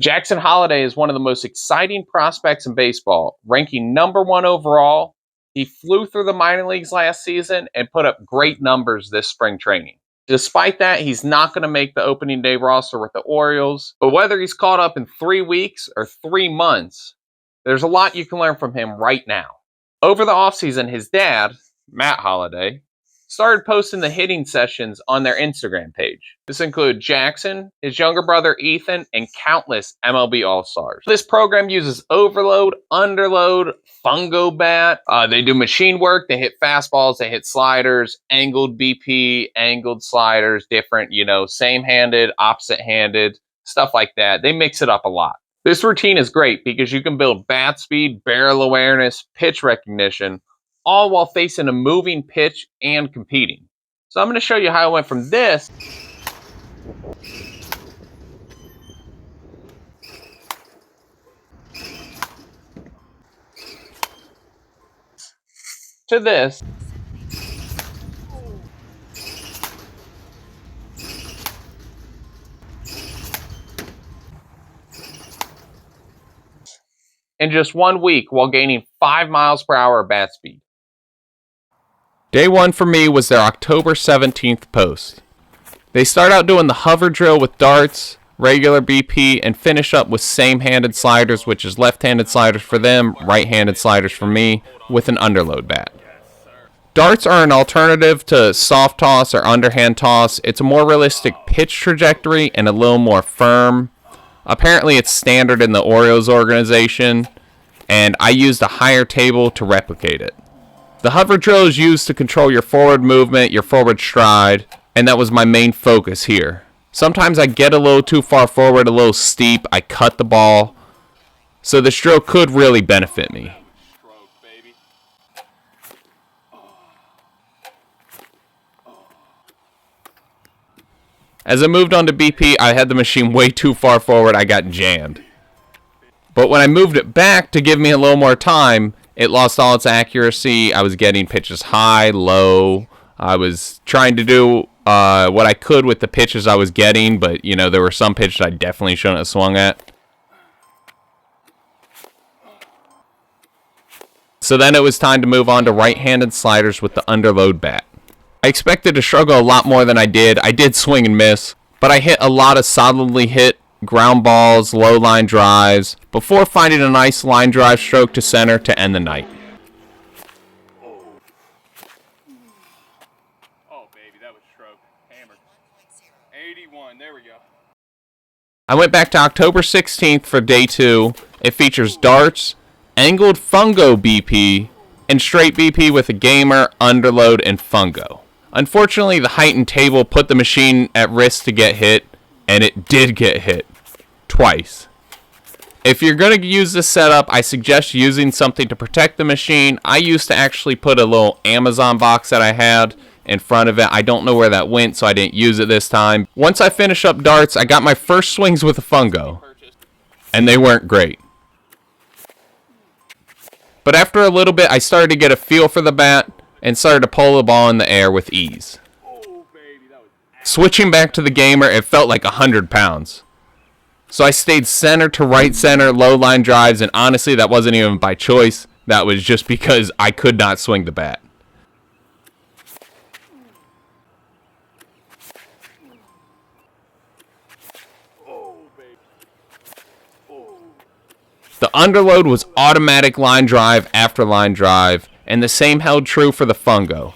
Jackson Holliday is one of the most exciting prospects in baseball, ranking #1 overall. He flew through the minor leagues last season and put up great numbers this spring training. Despite that, he's not going to make the opening day roster with the Orioles. But whether he's caught up in 3 weeks or 3 months, there's a lot you can learn from him right now. Over the offseason, his dad, Matt Holliday, started posting the hitting sessions on their Instagram page. This included Jackson, his younger brother Ethan, and countless MLB All-Stars. This program uses overload, underload, fungo bat. They do machine work. They hit fastballs. They hit sliders, angled BP, angled sliders, different, same-handed, opposite-handed, stuff like that. They mix it up a lot. This routine is great because you can build bat speed, barrel awareness, pitch recognition, all while facing a moving pitch and competing. So I'm going to show you how I went from this to this. In just 1 week while gaining 5 miles per hour bat speed. Day 1 for me was their October 17th post. They start out doing the hover drill with darts, regular BP, and finish up with same-handed sliders, which is left-handed sliders for them, right-handed sliders for me, with an underload bat. Darts are an alternative to soft toss or underhand toss. It's a more realistic pitch trajectory and a little more firm. Apparently it's standard in the Orioles organization, and I used a higher table to replicate it. The hover drill is used to control your forward movement, your forward stride, and that was my main focus here. Sometimes I get a little too far forward, a little steep, I cut the ball, so this drill could really benefit me. As I moved on to BP, I had the machine way too far forward, I got jammed. But when I moved it back to give me a little more time, it lost all its accuracy. I was getting pitches high, low. I was trying to do what I could with the pitches I was getting, but there were some pitches I definitely shouldn't have swung at. So then it was time to move on to right-handed sliders with the underload bat. I expected to struggle a lot more than I did. I did swing and miss, but I hit a lot of solidly hit ground balls, low line drives, before finding a nice line drive stroke to center to end the night. Oh, baby, that was stroke. Hammered. 81, there we go. I went back to October 16th for day 2. It features darts, angled fungo BP, and straight BP with a gamer, underload, and fungo. Unfortunately, the height and table put the machine at risk to get hit, and it did get hit. Twice. If you're going to use this setup, I suggest using something to protect the machine. I used to actually put a little Amazon box that I had in front of it. I don't know where that went, so I didn't use it this time. Once I finished up darts, I got my first swings with a fungo, and they weren't great. But after a little bit, I started to get a feel for the bat and started to pull the ball in the air with ease. Switching back to the gamer, it felt like 100 pounds. So I stayed center to right center, low line drives, and honestly, that wasn't even by choice. That was just because I could not swing the bat. The underload was automatic line drive after line drive, and the same held true for the fungo.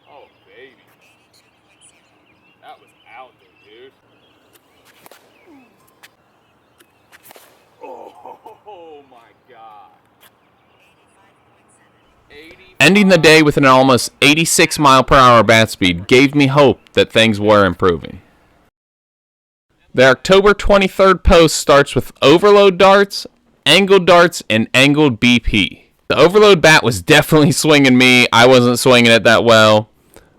Oh, baby. That was out there, dude. Oh my God. Ending the day with an almost 86 mile per hour bat speed gave me hope that things were improving. The October 23rd post starts with overload darts, angled darts, and angled BP. The overload bat was definitely swinging me. I wasn't swinging it that well.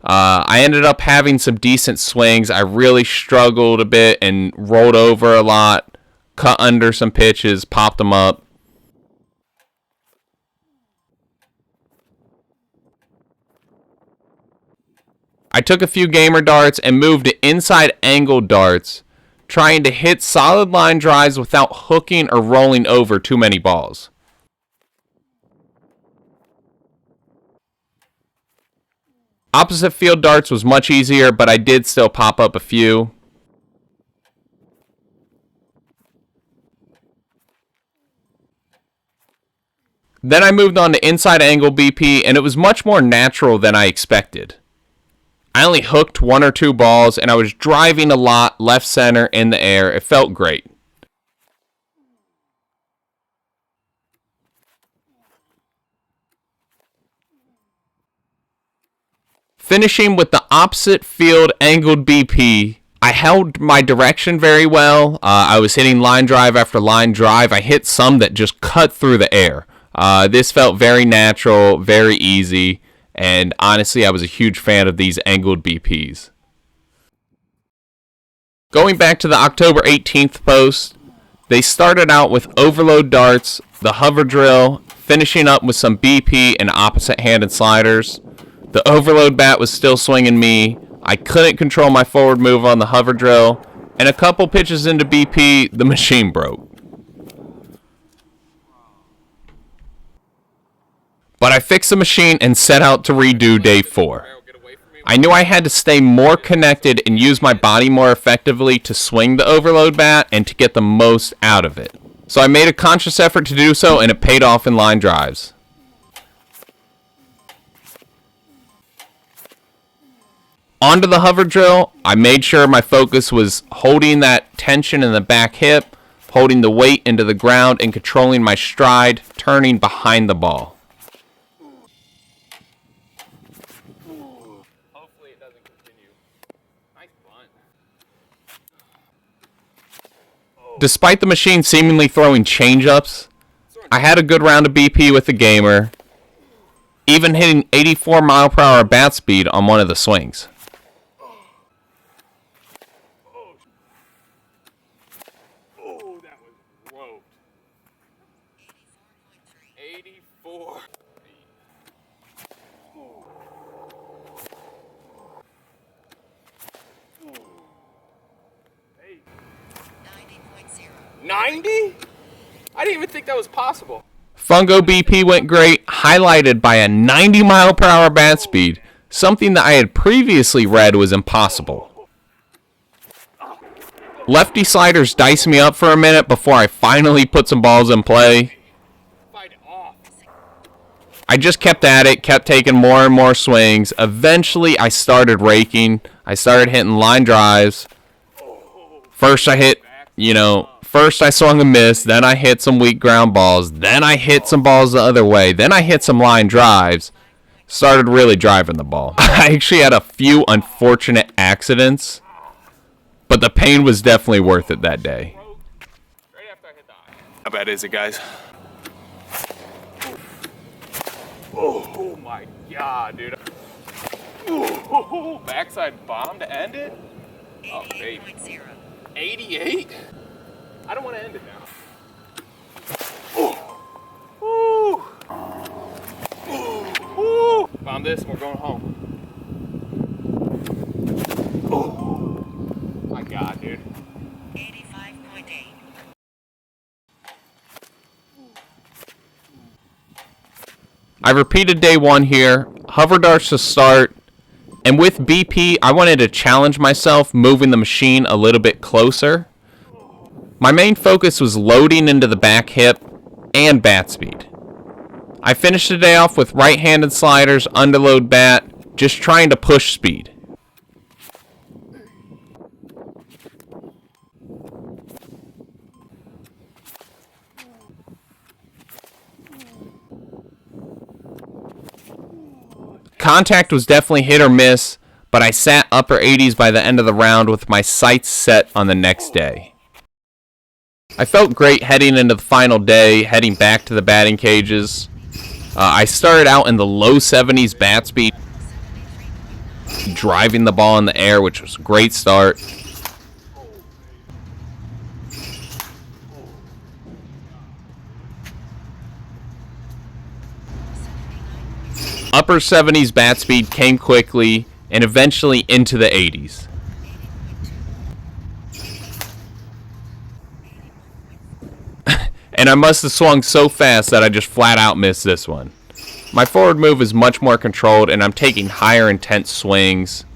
I ended up having some decent swings. I really struggled a bit and rolled over a lot, cut under some pitches, popped them up. I took a few gamer darts and moved to inside angle darts, trying to hit solid line drives without hooking or rolling over too many balls. Opposite field darts was much easier, but I did still pop up a few. Then I moved on to inside angle BP, and it was much more natural than I expected. I only hooked 1 or 2 balls, and I was driving a lot left center in the air. It felt great. Finishing with the opposite field angled BP, I held my direction very well. I was hitting line drive after line drive. I hit some that just cut through the air. This felt very natural, very easy, and honestly, I was a huge fan of these angled BPs. Going back to the October 18th post, they started out with overload darts, the hover drill, finishing up with some BP and opposite-handed sliders. The overload bat was still swinging me. I couldn't control my forward move on the hover drill, and a couple pitches into BP, the machine broke. But I fixed the machine and set out to redo day 4. I knew I had to stay more connected and use my body more effectively to swing the overload bat and to get the most out of it. So I made a conscious effort to do so, and it paid off in line drives. Onto the hover drill, I made sure my focus was holding that tension in the back hip, holding the weight into the ground, and controlling my stride, turning behind the ball. Hopefully it doesn't continue. Nice bunt. Despite the machine seemingly throwing change-ups, I had a good round of BP with the gamer, even hitting 84 mile-per-hour bat speed on one of the swings. Oh, that was roped. 84. Hey. 90? I didn't even think that was possible. Fungo BP went great, highlighted by a 90 mile-per-hour bat speed, something that I had previously read was impossible. Lefty sliders diced me up for a minute before I finally put some balls in play. Fight off. I just kept at it, kept taking more and more swings. Eventually, I started raking. I started hitting line drives. First I swung a miss, then I hit some weak ground balls, then I hit some balls the other way, then I hit some line drives. Started really driving the ball. I actually had a few unfortunate accidents, but the pain was definitely worth it that day. Right after I hit the eye. How bad is it, guys? Oh my god, dude. Ooh, backside bomb to end it? Oh, baby. 88? I don't want to end it now. Ooh. Ooh. Bomb this and we're going home. Oh my god, dude. 85.8. I repeated day 1 here, hover darts to start, and with BP, I wanted to challenge myself moving the machine a little bit closer. My main focus was loading into the back hip and bat speed. I finished the day off with right-handed sliders, underload bat, just trying to push speed. Contact was definitely hit or miss, but I sat upper 80s by the end of the round with my sights set on the next day. I felt great heading into the final day, heading back to the batting cages. I started out in the low 70s bat speed, driving the ball in the air, which was a great start. Upper 70s bat speed came quickly, and eventually into the 80s. And I must have swung so fast that I just flat out missed this one. My forward move is much more controlled, and I'm taking higher intense swings.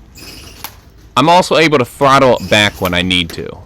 I'm also able to throttle it back when I need to.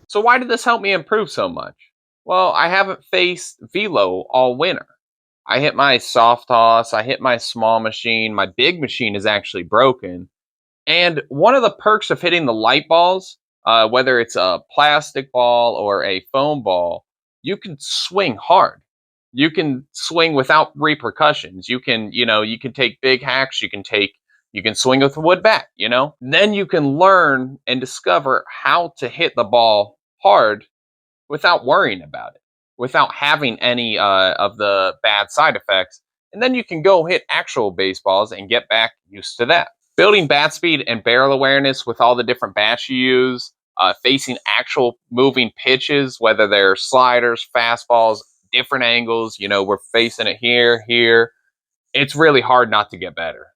So why did this help me improve so much? Well, I haven't faced velo all winter. I hit my soft toss, I hit my small machine, my big machine is actually broken. And one of the perks of hitting the light balls, whether it's a plastic ball or a foam ball, you can swing hard. You can swing without repercussions. You can take big hacks. You can swing with a wood bat. Then you can learn and discover how to hit the ball hard without worrying about it, without having any of the bad side effects. And then you can go hit actual baseballs and get back used to that. Building bat speed and barrel awareness with all the different bats you use, facing actual moving pitches, whether they're sliders, fastballs, different angles. We're facing it here. It's really hard not to get better.